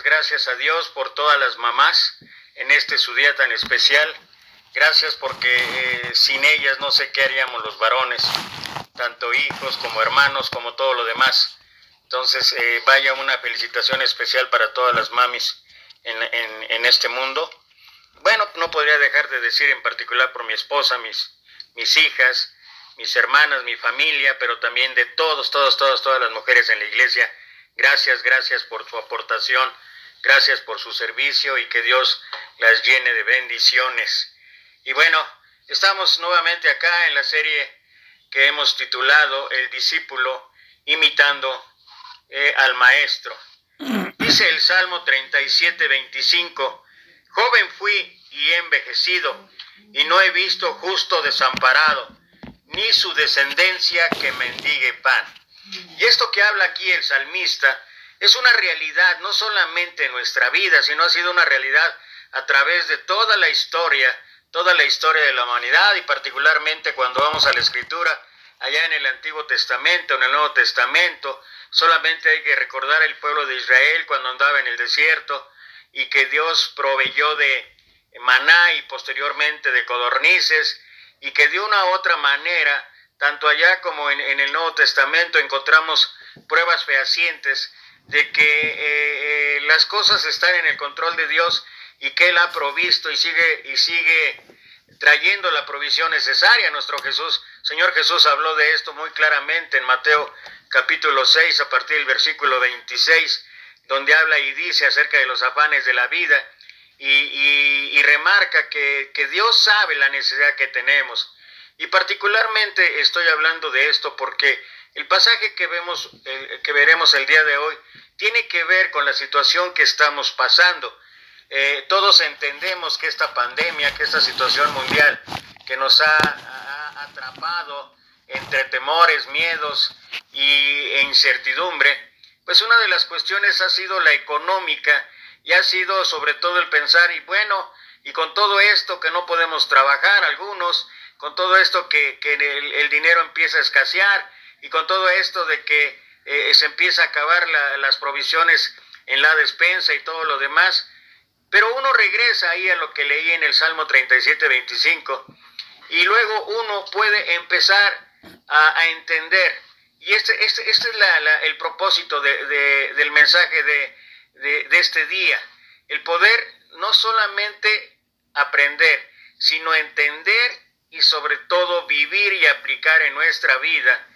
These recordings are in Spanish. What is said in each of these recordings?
Gracias a Dios por todas las mamás en este su día tan especial. Gracias porque sin ellas no sé qué haríamos los varones, tanto hijos como hermanos como todo lo demás. Entonces vaya una felicitación especial para todas las mamis en este mundo. Bueno, no podría dejar de decir en particular por mi esposa, mis hijas, mis hermanas, mi familia, pero también de todas las mujeres en la iglesia. Gracias por su aportación, gracias por su servicio y que Dios las llene de bendiciones. Y bueno, estamos nuevamente acá en la serie que hemos titulado El discípulo imitando al maestro. Dice el Salmo 37:25, joven fui y he envejecido, y no he visto justo desamparado, ni su descendencia que mendigue pan. Y esto que habla aquí el salmista es una realidad, no solamente en nuestra vida, sino ha sido una realidad a través de toda la historia de la humanidad, y particularmente cuando vamos a la Escritura, allá en el Antiguo Testamento, en el Nuevo Testamento. Solamente hay que recordar el pueblo de Israel cuando andaba en el desierto y que Dios proveyó de maná y posteriormente de codornices, y que de una u otra manera, tanto allá como en el Nuevo Testamento, encontramos pruebas fehacientes de que las cosas están en el control de Dios y que Él ha provisto y sigue trayendo la provisión necesaria. Nuestro Señor Jesús habló de esto muy claramente en Mateo capítulo 6, a partir del versículo 26, donde habla y dice acerca de los afanes de la vida, y remarca que Dios sabe la necesidad que tenemos. Y particularmente estoy hablando de esto porque el pasaje que veremos el día de hoy tiene que ver con la situación que estamos pasando. Todos entendemos que esta pandemia, que esta situación mundial que nos ha atrapado entre temores, miedos e incertidumbre, pues una de las cuestiones ha sido la económica, y ha sido sobre todo el pensar, y con todo esto que no podemos trabajar algunos, con todo esto que el dinero empieza a escasear, y con todo esto de que se empieza a acabar las provisiones en la despensa y todo lo demás. Pero uno regresa ahí a lo que leí en el Salmo 37:25, y luego uno puede empezar a entender, y este es el propósito del mensaje de este día, el poder no solamente aprender, sino entender y sobre todo vivir y aplicar en nuestra vida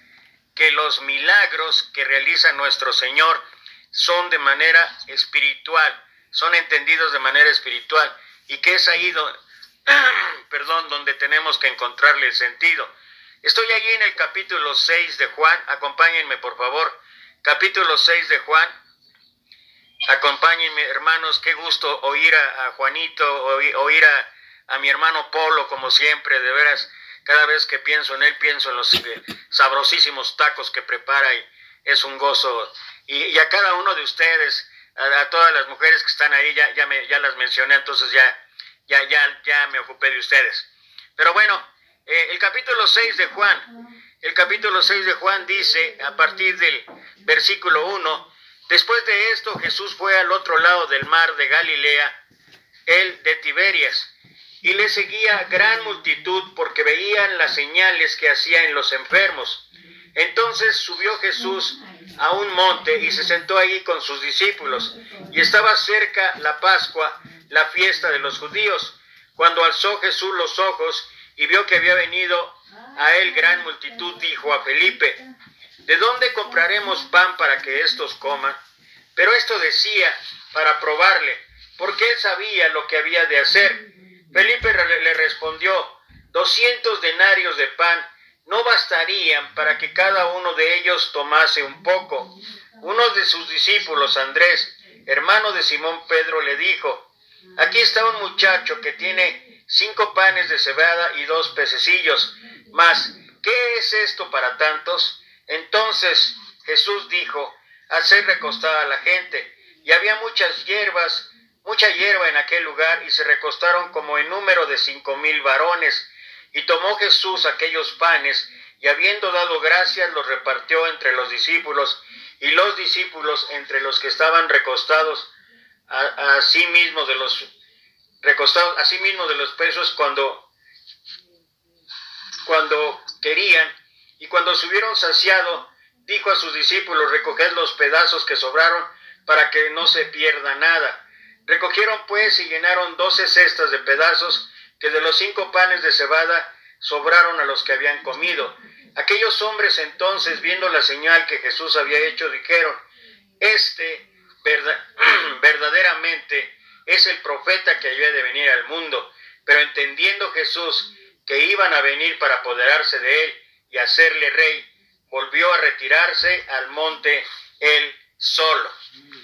que los milagros que realiza nuestro Señor son de manera espiritual, son entendidos de manera espiritual, y que es ahí donde tenemos que encontrarle el sentido. Estoy allí en el capítulo 6 de Juan, acompáñenme por favor, capítulo 6 de Juan. Acompáñenme, hermanos, qué gusto oír a Juanito, oír a mi hermano Polo, como siempre, de veras, cada vez que pienso en él, pienso en los sabrosísimos tacos que prepara, y es un gozo. Y a cada uno de ustedes, a todas las mujeres que están ahí, ya las mencioné, entonces ya me ocupé de ustedes. Pero bueno, el capítulo 6 de Juan dice, a partir del versículo 1, después de esto Jesús fue al otro lado del mar de Galilea, el de Tiberias, y le seguía gran multitud porque veían las señales que hacía en los enfermos. Entonces subió Jesús a un monte y se sentó allí con sus discípulos, y estaba cerca la Pascua, la fiesta de los judíos. Cuando alzó Jesús los ojos y vio que había venido a él gran multitud, dijo a Felipe, ¿de dónde compraremos pan para que éstos coman? Pero esto decía para probarle, porque él sabía lo que había de hacer. Felipe le respondió, 200 denarios de pan no bastarían para que cada uno de ellos tomase un poco. Uno de sus discípulos, Andrés, hermano de Simón Pedro, le dijo, aquí está un muchacho que tiene 5 panes de cebada y 2 pececillos, mas ¿qué es esto para tantos? Entonces Jesús dijo, haced recostar a la gente. Y había mucha hierba en aquel lugar, y se recostaron como en número de 5,000 varones. Y tomó Jesús aquellos panes, y habiendo dado gracias, los repartió entre los discípulos, y los discípulos entre los que estaban recostados a sí mismo de los recostados, a sí mismo de los presos cuando querían, y cuando se hubieron saciado, dijo a sus discípulos: recoged los pedazos que sobraron, para que no se pierda nada. Recogieron pues y llenaron 12 cestas de pedazos, que de los 5 panes de cebada sobraron a los que habían comido. Aquellos hombres entonces, viendo la señal que Jesús había hecho, dijeron: verdaderamente es el profeta que había de venir al mundo. Pero entendiendo Jesús que iban a venir para apoderarse de él y hacerle rey, volvió a retirarse al monte él solo.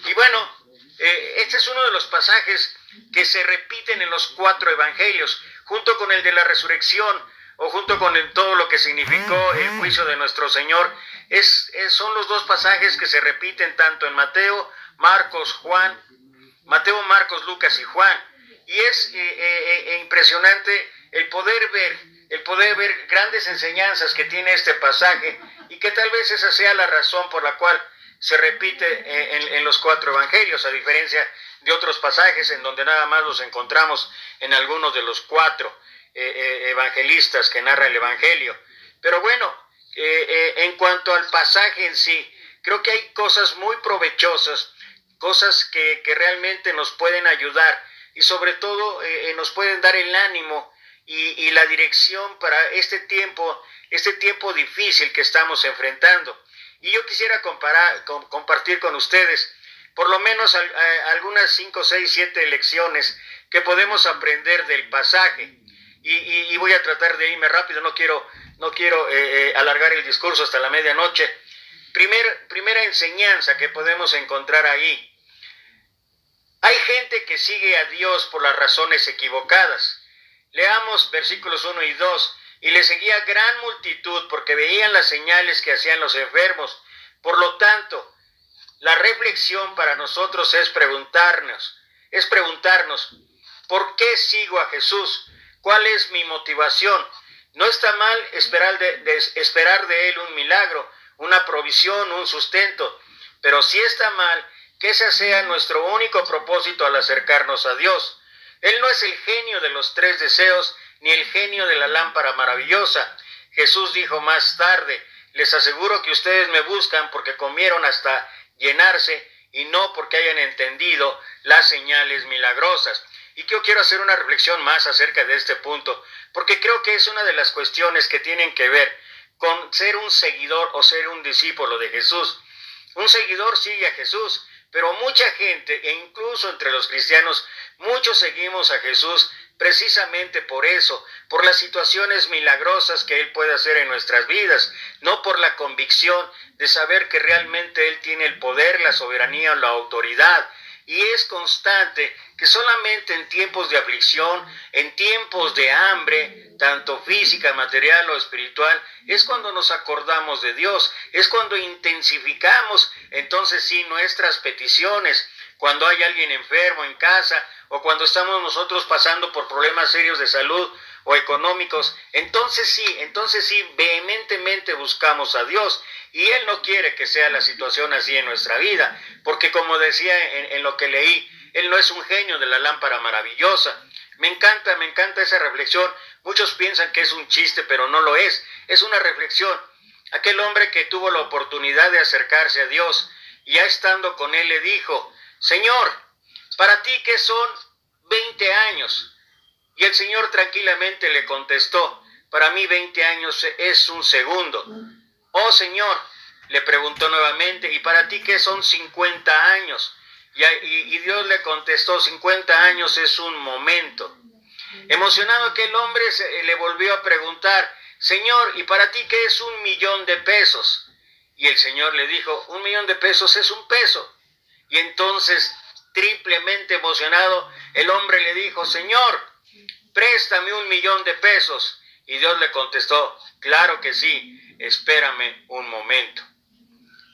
Y bueno, este es uno de los pasajes que se repiten en los 4 evangelios, junto con el de la resurrección, o junto con todo lo que significó el juicio de nuestro Señor. Son los 2 pasajes que se repiten tanto en Mateo, Marcos, Lucas y Juan. Y es impresionante el poder ver grandes enseñanzas que tiene este pasaje, y que tal vez esa sea la razón por la cual se repite en los 4 evangelios, a diferencia de otros pasajes en donde nada más los encontramos en algunos de los 4 evangelistas que narra el evangelio. Pero bueno, en cuanto al pasaje en sí, creo que hay cosas muy provechosas, cosas que realmente nos pueden ayudar, y sobre todo nos pueden dar el ánimo y la dirección para este tiempo difícil que estamos enfrentando. Y yo quisiera compartir con ustedes por lo menos algunas 5, 6, 7 lecciones que podemos aprender del pasaje. Y voy a tratar de irme rápido, no quiero alargar el discurso hasta la medianoche. Primera enseñanza que podemos encontrar ahí: hay gente que sigue a Dios por las razones equivocadas. Leamos versículos 1 y 2. Y le seguía gran multitud, porque veían las señales que hacían los enfermos. Por lo tanto, la reflexión para nosotros es preguntarnos, ¿por qué sigo a Jesús? ¿Cuál es mi motivación? No está mal esperar de Él un milagro, una provisión, un sustento, pero sí está mal que ese sea nuestro único propósito al acercarnos a Dios. Él no es el genio de los 3 deseos, ni el genio de la lámpara maravillosa. Jesús dijo más tarde: les aseguro que ustedes me buscan porque comieron hasta llenarse, y no porque hayan entendido las señales milagrosas. Y yo quiero hacer una reflexión más acerca de este punto, porque creo que es una de las cuestiones que tienen que ver con ser un seguidor o ser un discípulo de Jesús. Un seguidor sigue a Jesús, pero mucha gente, e incluso entre los cristianos, muchos seguimos a Jesús precisamente por eso, por las situaciones milagrosas que Él puede hacer en nuestras vidas, no por la convicción de saber que realmente Él tiene el poder, la soberanía o la autoridad. Y es constante que solamente en tiempos de aflicción, en tiempos de hambre, tanto física, material o espiritual, es cuando nos acordamos de Dios, es cuando intensificamos entonces sí nuestras peticiones. Cuando hay alguien enfermo en casa, o cuando estamos nosotros pasando por problemas serios de salud o económicos, entonces sí, vehementemente buscamos a Dios. Y Él no quiere que sea la situación así en nuestra vida, porque como decía en lo que leí, Él no es un genio de la lámpara maravillosa. Me encanta esa reflexión. Muchos piensan que es un chiste, pero no lo es. Es una reflexión. Aquel hombre que tuvo la oportunidad de acercarse a Dios, y ya estando con Él le dijo: Señor, ¿para ti qué son 20 años? Y el Señor tranquilamente le contestó: para mí 20 años es un segundo. Oh Señor, le preguntó nuevamente: ¿y para ti qué son 50 años? Y Dios le contestó: 50 años es un momento. Emocionado aquel hombre le volvió a preguntar: Señor, ¿y para ti qué es 1.000.000 de pesos? Y el Señor le dijo: 1.000.000 de pesos es un peso. Y entonces, triplemente emocionado, el hombre le dijo: Señor, préstame 1.000.000 de pesos. Y Dios le contestó: claro que sí, espérame un momento.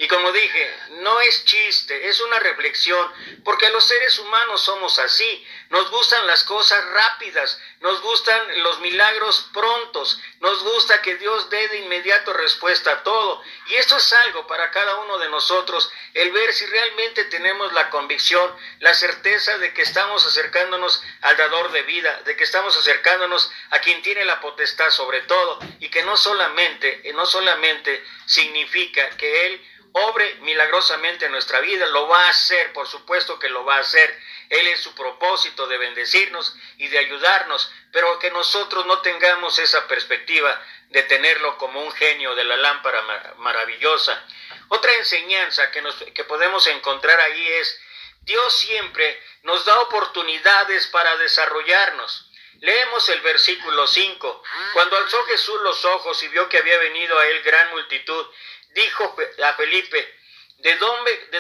Y como dije, no es chiste, es una reflexión, porque los seres humanos somos así. Nos gustan las cosas rápidas, nos gustan los milagros prontos, nos gusta que Dios dé de inmediato respuesta a todo. Y esto es algo para cada uno de nosotros, el ver si realmente tenemos la convicción, la certeza de que estamos acercándonos al dador de vida, de que estamos acercándonos a quien tiene la potestad sobre todo, y que no solamente significa que Él obre milagrosamente en nuestra vida, lo va a hacer, por supuesto que lo va a hacer. Él es su propósito de bendecirnos y de ayudarnos, pero que nosotros no tengamos esa perspectiva de tenerlo como un genio de la lámpara maravillosa. Otra enseñanza que podemos encontrar ahí es: Dios siempre nos da oportunidades para desarrollarnos. Leemos el versículo 5. Cuando alzó Jesús los ojos y vio que había venido a él gran multitud, dijo a Felipe: ¿De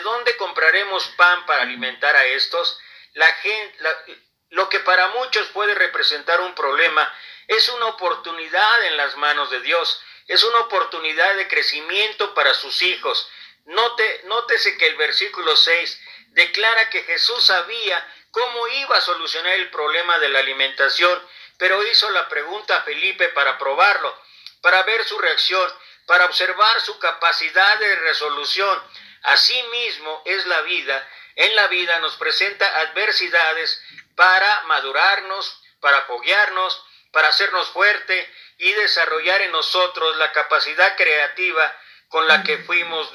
dónde compraremos pan para alimentar a estos? Lo que para muchos puede representar un problema es una oportunidad en las manos de Dios, es una oportunidad de crecimiento para sus hijos. Nótese que el versículo 6 declara que Jesús sabía cómo iba a solucionar el problema de la alimentación, pero hizo la pregunta a Felipe para probarlo, para ver su reacción, para observar su capacidad de resolución. Asimismo es la vida. En la vida nos presenta adversidades para madurarnos, para apoyarnos, para hacernos fuerte y desarrollar en nosotros la capacidad creativa con la que fuimos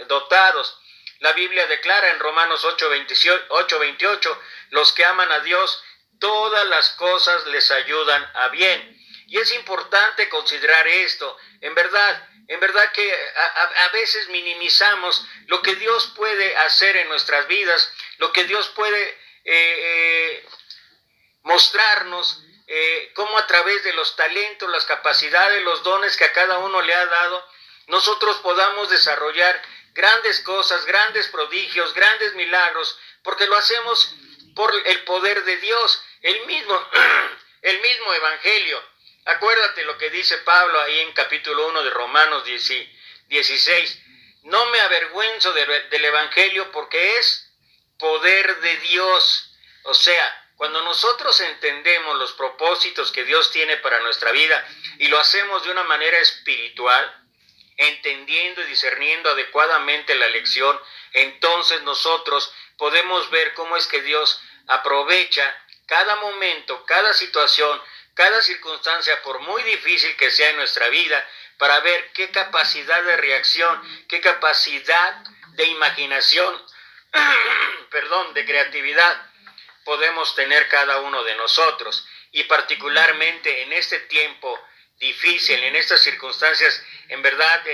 dotados. La Biblia declara en Romanos 8:28, los que aman a Dios, todas las cosas les ayudan a bien. Y es importante considerar esto. En verdad que a veces minimizamos lo que Dios puede hacer en nuestras vidas, lo que Dios puede mostrarnos, cómo a través de los talentos, las capacidades, los dones que a cada uno le ha dado, nosotros podamos desarrollar grandes cosas, grandes prodigios, grandes milagros, porque lo hacemos por el poder de Dios, el mismo Evangelio. Acuérdate lo que dice Pablo ahí en capítulo 1 de Romanos 16. No me avergüenzo del Evangelio porque es poder de Dios. O sea, cuando nosotros entendemos los propósitos que Dios tiene para nuestra vida y lo hacemos de una manera espiritual, entendiendo y discerniendo adecuadamente la lección, entonces nosotros podemos ver cómo es que Dios aprovecha cada momento, cada situación, cada circunstancia, por muy difícil que sea en nuestra vida, para ver qué capacidad de reacción, qué capacidad de imaginación, de creatividad podemos tener cada uno de nosotros. Y particularmente en este tiempo difícil, en estas circunstancias en verdad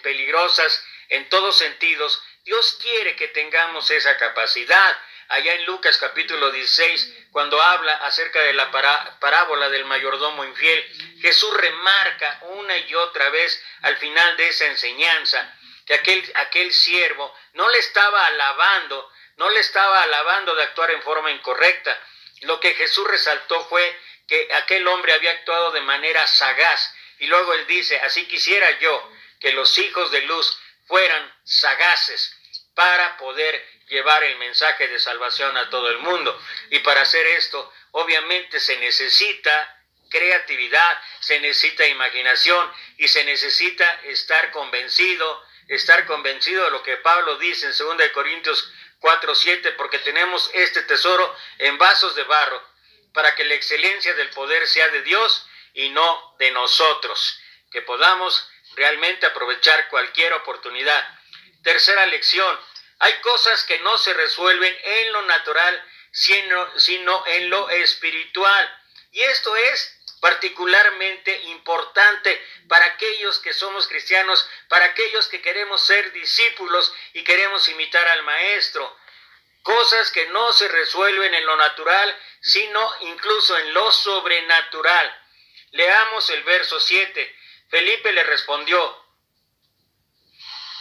peligrosas en todos sentidos, Dios quiere que tengamos esa capacidad. Allá en Lucas capítulo 16, cuando habla acerca de la parábola del mayordomo infiel, Jesús remarca una y otra vez al final de esa enseñanza que aquel siervo no le estaba alabando de actuar en forma incorrecta. Lo que Jesús resaltó fue que aquel hombre había actuado de manera sagaz. Y luego él dice: así quisiera yo que los hijos de luz fueran sagaces para poder llevar el mensaje de salvación a todo el mundo. Y para hacer esto, obviamente se necesita creatividad, se necesita imaginación y se necesita estar convencido de lo que Pablo dice en 2 Corintios 4:7, porque tenemos este tesoro en vasos de barro, para que la excelencia del poder sea de Dios y no de nosotros, que podamos realmente aprovechar cualquier oportunidad. Tercera lección: hay cosas que no se resuelven en lo natural, sino en lo espiritual. Y esto es particularmente importante para aquellos que somos cristianos, para aquellos que queremos ser discípulos y queremos imitar al Maestro. Cosas que no se resuelven en lo natural, sino incluso en lo sobrenatural. Leamos el verso 7. Felipe le respondió: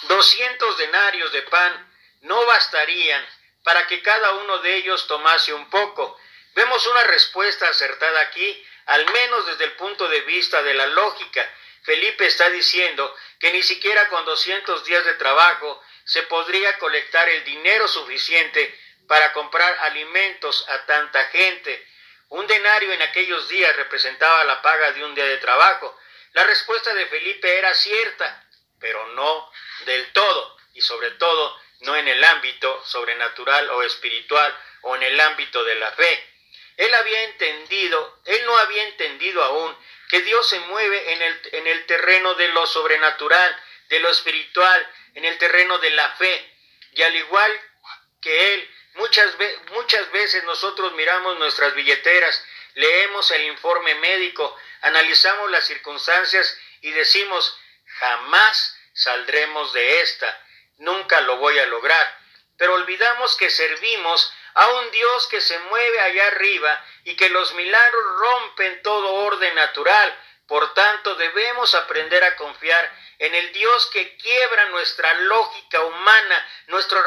200 denarios de pan no bastarían para que cada uno de ellos tomase un poco. Vemos una respuesta acertada aquí, al menos desde el punto de vista de la lógica. Felipe está diciendo que ni siquiera con 200 días de trabajo se podría colectar el dinero suficiente para comprar alimentos a tanta gente? Un denario en aquellos días representaba la paga de un día de trabajo. La respuesta de Felipe era cierta, pero no del todo, y sobre todo no en el ámbito sobrenatural o espiritual o en el ámbito de la fe. Él no había entendido aún que Dios se mueve en el terreno de lo sobrenatural, de lo espiritual, en el terreno de la fe. Y al igual que Él, muchas veces nosotros miramos nuestras billeteras, leemos el informe médico, analizamos las circunstancias y decimos, jamás saldremos de esta, nunca lo voy a lograr. Pero olvidamos que servimos a un Dios que se mueve allá arriba y que los milagros rompen todo orden natural. Por tanto, debemos aprender a confiar en el Dios que quiebra nuestra lógica humana, nuestro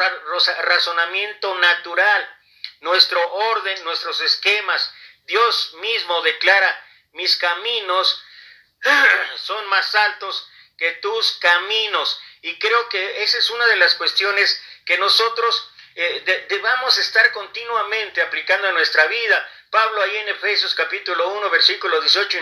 razonamiento natural, nuestro orden, nuestros esquemas. Dios mismo declara, mis caminos son más altos que tus caminos. Y creo que esa es una de las cuestiones que nosotros debamos estar continuamente aplicando en nuestra vida. Pablo ahí en Efesios capítulo 1, versículos 18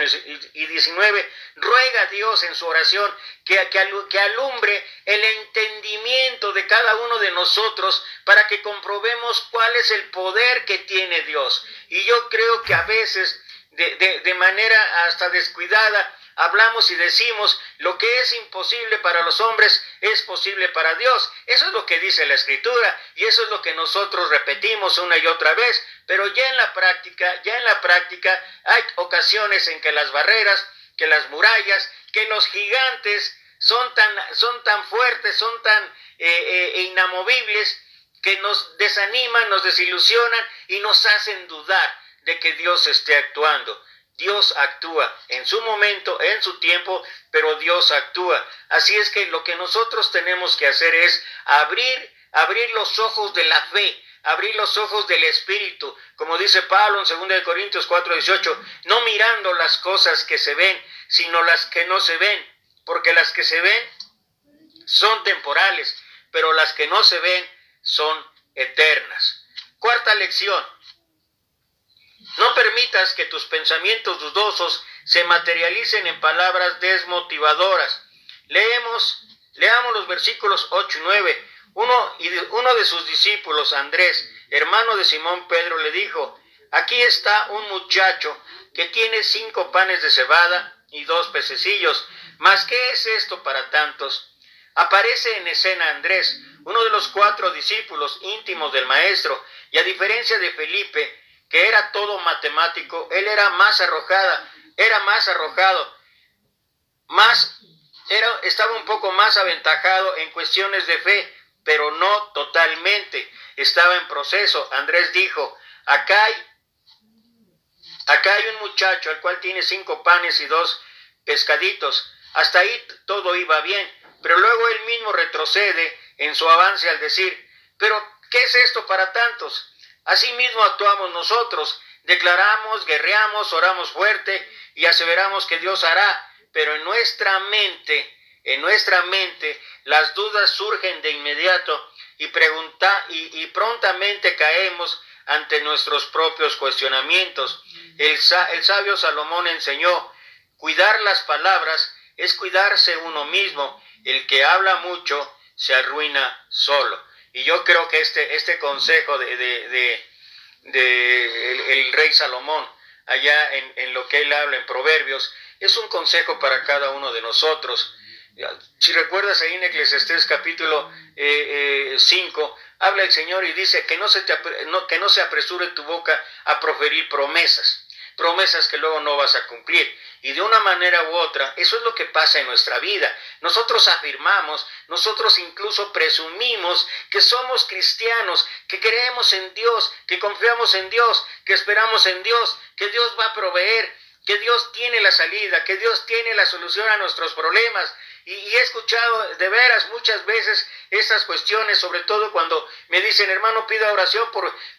y 19, ruega a Dios en su oración que alumbre el entendimiento de cada uno de nosotros para que comprobemos cuál es el poder que tiene Dios. Y yo creo que a veces, de manera hasta descuidada, hablamos y decimos, lo que es imposible para los hombres es posible para Dios. Eso es lo que dice la Escritura y eso es lo que nosotros repetimos una y otra vez. Pero ya en la práctica hay ocasiones en que las barreras, que las murallas, que los gigantes son tan fuertes, son tan inamovibles, que nos desaniman, nos desilusionan y nos hacen dudar de que Dios esté actuando. Dios actúa en su momento, en su tiempo, pero Dios actúa. Así es que lo que nosotros tenemos que hacer es abrir los ojos de la fe, abrir los ojos del Espíritu, como dice Pablo en 2 Corintios 4:18, no mirando las cosas que se ven, sino las que no se ven, porque las que se ven son temporales, pero las que no se ven son eternas. Cuarta lección. No permitas que tus pensamientos dudosos se materialicen en palabras desmotivadoras. Leamos los versículos 8 y 9. Uno de sus discípulos, Andrés, hermano de Simón Pedro, le dijo, aquí está un muchacho que tiene 5 panes de cebada y 2 pececillos. ¿Mas qué es esto para tantos? Aparece en escena Andrés, uno de los 4 discípulos íntimos del maestro, y a diferencia de Felipe, que era todo matemático, él era más arrojado, estaba un poco más aventajado en cuestiones de fe, pero no totalmente, estaba en proceso. Andrés dijo, acá hay un muchacho al cual tiene 5 panes y 2 pescaditos, hasta ahí todo iba bien, pero luego él mismo retrocede en su avance al decir, pero ¿qué es esto para tantos? Así mismo actuamos nosotros, declaramos, guerreamos, oramos fuerte y aseveramos que Dios hará, pero en nuestra mente las dudas surgen de inmediato y prontamente caemos ante nuestros propios cuestionamientos. El sabio Salomón enseñó, cuidar las palabras es cuidarse uno mismo, el que habla mucho se arruina solo. Y yo creo que este consejo de el rey Salomón, allá en lo que él habla en Proverbios, es un consejo para cada uno de nosotros. Si recuerdas ahí en Eclesiastés capítulo 5, habla el Señor y dice que no se apresure tu boca a proferir promesas que luego no vas a cumplir. Y de una manera u otra, eso es lo que pasa en nuestra vida. Nosotros afirmamos, nosotros incluso presumimos que somos cristianos, que creemos en Dios, que confiamos en Dios, que esperamos en Dios, que Dios va a proveer, que Dios tiene la salida, que Dios tiene la solución a nuestros problemas. Y he escuchado de veras muchas veces esas cuestiones, sobre todo cuando me dicen, hermano, pida oración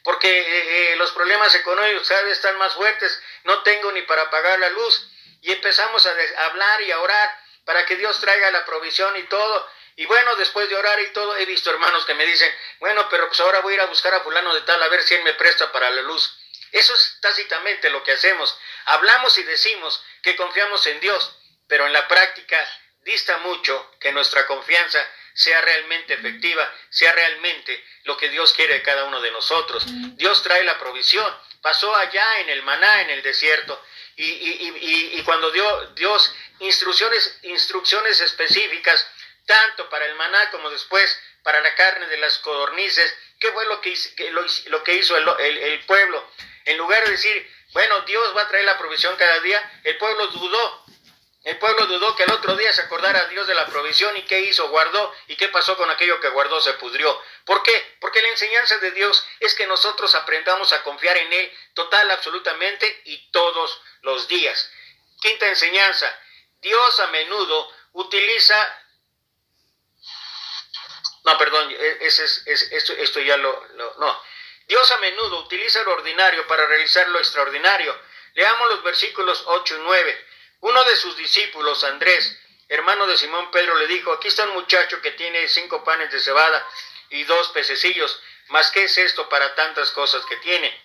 porque los problemas económicos cada vez están más fuertes, no tengo ni para pagar la luz. Y empezamos a hablar y a orar para que Dios traiga la provisión y todo. Y bueno, después de orar y todo, he visto hermanos que me dicen, bueno, pero pues ahora voy a ir a buscar a fulano de tal, a ver si él me presta para la luz. Eso es tácitamente lo que hacemos. Hablamos y decimos que confiamos en Dios, pero en la práctica dista mucho que nuestra confianza sea realmente efectiva, sea realmente lo que Dios quiere de cada uno de nosotros. Dios trae la provisión. Pasó allá en el maná, en el desierto, y cuando dio Dios instrucciones específicas, tanto para el maná como después para la carne de las codornices, ¿qué fue lo que hizo el pueblo? En lugar de decir, bueno, Dios va a traer la provisión cada día, el pueblo dudó. El pueblo dudó que el otro día se acordara a Dios de la provisión. ¿Y qué hizo? Guardó. ¿Y qué pasó con aquello que guardó? Se pudrió. ¿Por qué? Porque la enseñanza de Dios es que nosotros aprendamos a confiar en Él total, absolutamente y todos los días. Quinta enseñanza. Dios a menudo utiliza... No, perdón, esto ya no. Dios a menudo utiliza lo ordinario para realizar lo extraordinario. Leamos los versículos 8 y 9. Uno de sus discípulos, Andrés, hermano de Simón Pedro, le dijo, aquí está un muchacho que tiene 5 panes de cebada y 2 pececillos, mas ¿qué es esto para tantas cosas que tiene?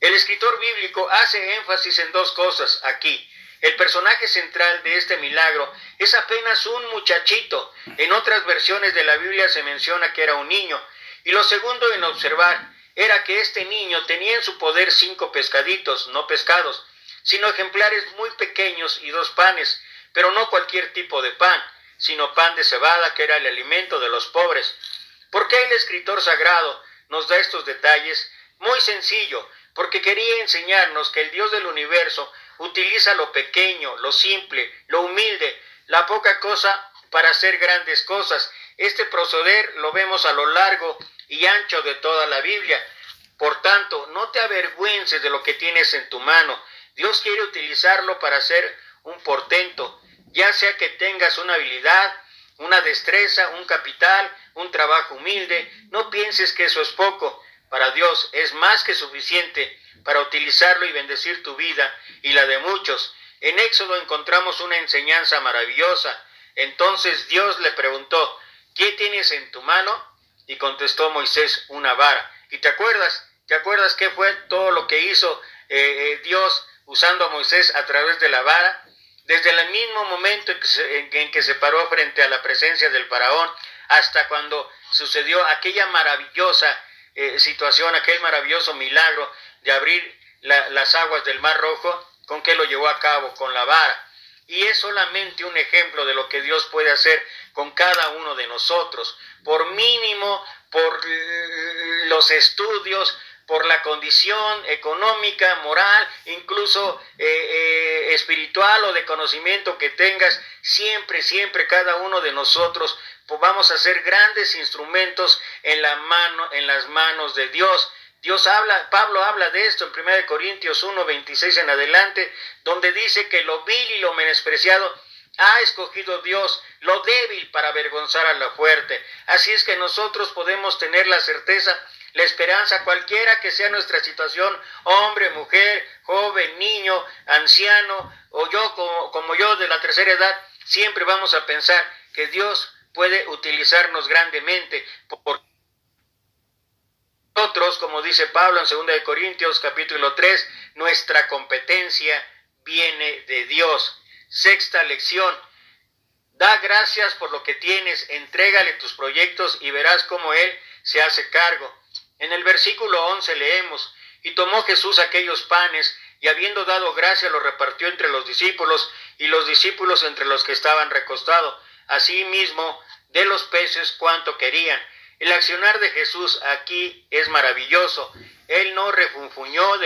El escritor bíblico hace énfasis en 2 cosas aquí. El personaje central de este milagro es apenas un muchachito. En otras versiones de la Biblia se menciona que era un niño. Y lo segundo en observar era que este niño tenía en su poder 5 pescaditos, no pescados, sino ejemplares muy pequeños y 2 panes, pero no cualquier tipo de pan, sino pan de cebada, que era el alimento de los pobres. ¿Por qué el escritor sagrado nos da estos detalles? Muy sencillo, porque quería enseñarnos que el Dios del universo utiliza lo pequeño, lo simple, lo humilde, la poca cosa para hacer grandes cosas. Este proceder lo vemos a lo largo y ancho de toda la Biblia. Por tanto, no te avergüences de lo que tienes en tu mano. Dios quiere utilizarlo para hacer un portento, ya sea que tengas una habilidad, una destreza, un capital, un trabajo humilde. No pienses que eso es poco. Para Dios es más que suficiente para utilizarlo y bendecir tu vida y la de muchos. En Éxodo encontramos una enseñanza maravillosa. Entonces Dios le preguntó, ¿qué tienes en tu mano? Y contestó Moisés, una vara. ¿Y te acuerdas? ¿Te acuerdas qué fue todo lo que hizo Dios usando a Moisés a través de la vara? Desde el mismo momento en que se paró frente a la presencia del faraón, hasta cuando sucedió aquella maravillosa situación, aquel maravilloso milagro de abrir las aguas del Mar Rojo, ¿con qué lo llevó a cabo? Con la vara. Y es solamente un ejemplo de lo que Dios puede hacer con cada uno de nosotros, por mínimo, por los estudios, por la condición económica, moral, incluso espiritual o de conocimiento que tengas. Siempre cada uno de nosotros pues vamos a ser grandes instrumentos en las manos de Dios. Pablo habla de esto en 1 Corintios 1, 26 en adelante, donde dice que lo vil y lo menospreciado ha escogido Dios, lo débil para avergonzar a lo fuerte. Así es que nosotros podemos tener la certeza, la esperanza, cualquiera que sea nuestra situación, hombre, mujer, joven, niño, anciano, o yo como yo de la tercera edad, siempre vamos a pensar que Dios puede utilizarnos grandemente, porque nosotros, como dice Pablo en 2 Corintios capítulo 3, nuestra competencia viene de Dios. Sexta lección, da gracias por lo que tienes, entrégale tus proyectos y verás cómo Él se hace cargo. En el versículo 11 leemos, y tomó Jesús aquellos panes, y habiendo dado gracia los repartió entre los discípulos, y los discípulos entre los que estaban recostados. Asimismo, de los peces cuanto querían. El accionar de Jesús aquí es maravilloso. Él no refunfuñó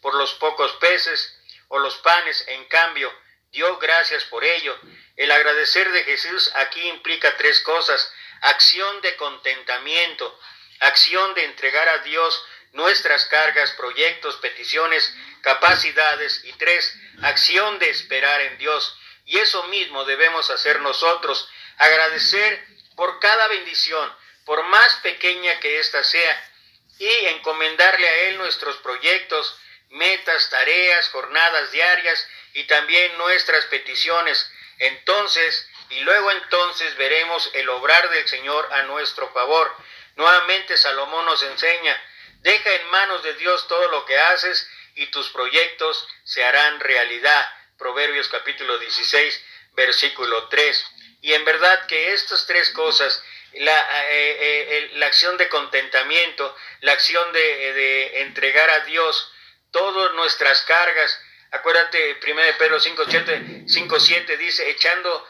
por los pocos peces o los panes, en cambio, dio gracias por ello. El agradecer de Jesús aquí implica 3 cosas: acción de contentamiento, acción de entregar a Dios nuestras cargas, proyectos, peticiones, capacidades, y 3, acción de esperar en Dios. Y eso mismo debemos hacer nosotros, agradecer por cada bendición, por más pequeña que ésta sea, y encomendarle a Él nuestros proyectos, metas, tareas, jornadas diarias y también nuestras peticiones. Entonces y luego entonces veremos el obrar del Señor a nuestro favor. Nuevamente Salomón nos enseña: deja en manos de Dios todo lo que haces y tus proyectos se harán realidad. Proverbios capítulo 16, versículo 3. Y en verdad que estas tres cosas, la acción de contentamiento, la acción de entregar a Dios todas nuestras cargas. Acuérdate, 1 Pedro 5:7 dice: echando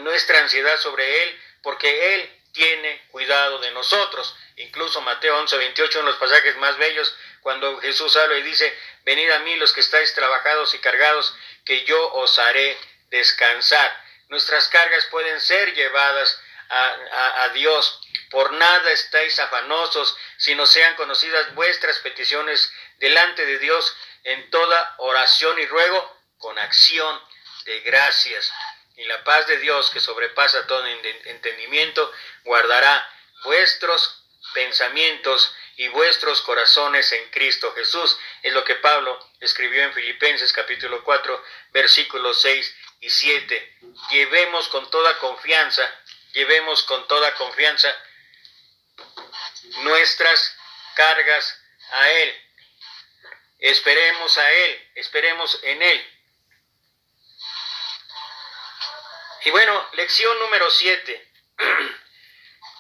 nuestra ansiedad sobre Él, porque Él tiene cuidado de nosotros. Incluso Mateo 11:28, uno de los pasajes más bellos, cuando Jesús habla y dice: venid a mí los que estáis trabajados y cargados, que yo os haré descansar. Nuestras cargas pueden ser llevadas a Dios. Por nada estáis afanosos, sino sean conocidas vuestras peticiones delante de Dios en toda oración y ruego, con acción de gracias. Y la paz de Dios, que sobrepasa todo entendimiento, guardará vuestros pensamientos y vuestros corazones en Cristo Jesús. Es lo que Pablo escribió en Filipenses capítulo 4, versículos 6 y 7. Llevemos con toda confianza nuestras cargas a Él. Esperemos a Él, esperemos en Él. Y bueno, lección número 7.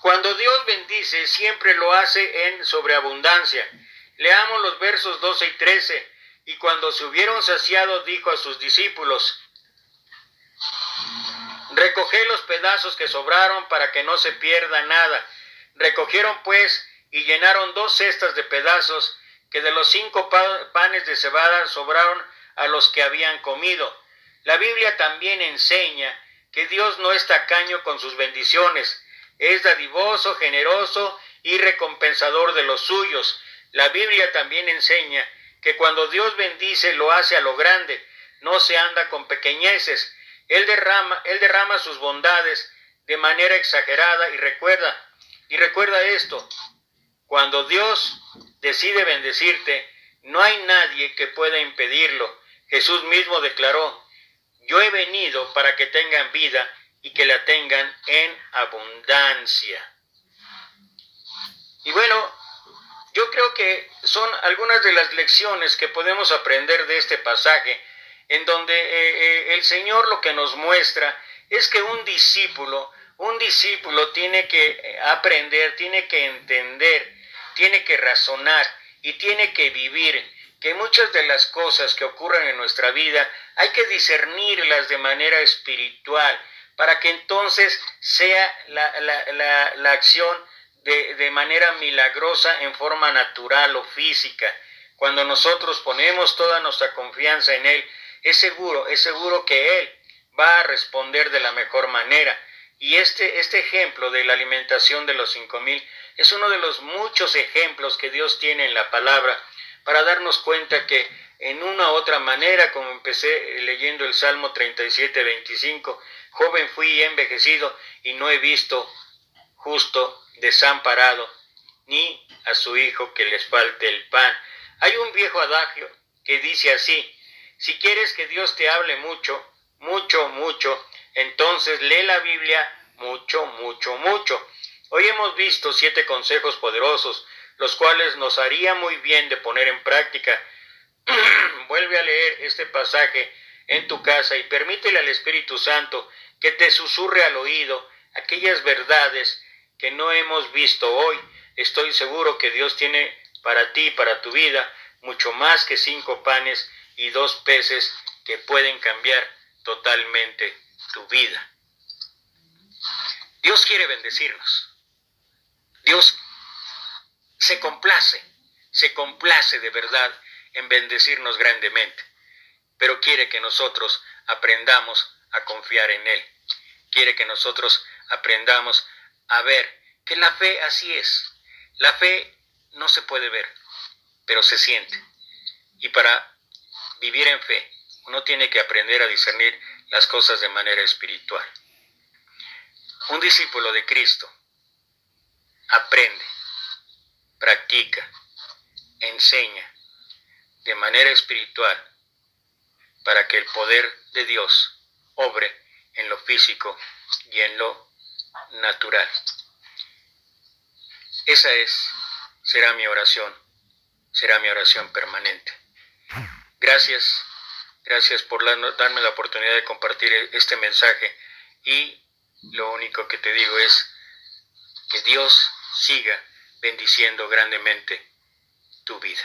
Cuando Dios bendice, siempre lo hace en sobreabundancia. Leamos los versos 12 y 13. Y cuando se hubieron saciado, dijo a sus discípulos: recoged los pedazos que sobraron para que no se pierda nada. Recogieron pues y llenaron 2 cestas de pedazos que de los 5 panes de cebada sobraron a los que habían comido. La Biblia también enseña que Dios no es tacaño con sus bendiciones, es dadivoso, generoso y recompensador de los suyos. La Biblia también enseña que cuando Dios bendice lo hace a lo grande, no se anda con pequeñeces. Él derrama sus bondades de manera exagerada y recuerda esto: cuando Dios decide bendecirte, no hay nadie que pueda impedirlo. Jesús mismo declaró: yo he venido para que tengan vida y que la tengan en abundancia. Y bueno, yo creo que son algunas de las lecciones que podemos aprender de este pasaje, en donde el Señor lo que nos muestra es que un discípulo tiene que aprender, tiene que entender, tiene que razonar y tiene que vivir que muchas de las cosas que ocurren en nuestra vida hay que discernirlas de manera espiritual, para que entonces sea la acción de manera milagrosa en forma natural o física. Cuando nosotros ponemos toda nuestra confianza en Él, es seguro que Él va a responder de la mejor manera. Y este ejemplo de la alimentación de los 5,000 es uno de los muchos ejemplos que Dios tiene en la palabra, para darnos cuenta que en una u otra manera, como empecé leyendo el Salmo 37:25, joven fui y he envejecido y no he visto justo desamparado, ni a su hijo que les falte el pan. Hay un viejo adagio que dice así: si quieres que Dios te hable mucho, entonces lee la Biblia mucho. Hoy hemos visto 7 consejos poderosos, los cuales nos haría muy bien de poner en práctica. Vuelve a leer este pasaje en tu casa y permítele al Espíritu Santo que te susurre al oído aquellas verdades que no hemos visto hoy. Estoy seguro que Dios tiene para ti, para tu vida, mucho más que 5 panes y 2 peces que pueden cambiar totalmente tu vida. Dios quiere bendecirnos. Dios se complace de verdad en bendecirnos grandemente, pero quiere que nosotros aprendamos a confiar en Él. Quiere que nosotros aprendamos a ver que la fe así es. La fe no se puede ver, pero se siente. Y para vivir en fe, uno tiene que aprender a discernir las cosas de manera espiritual. Un discípulo de Cristo aprende, practica, enseña de manera espiritual para que el poder de Dios obre en lo físico y en lo natural. Esa será mi oración permanente. Gracias por darme la oportunidad de compartir este mensaje, y lo único que te digo es que Dios siga bendiciendo grandemente tu vida.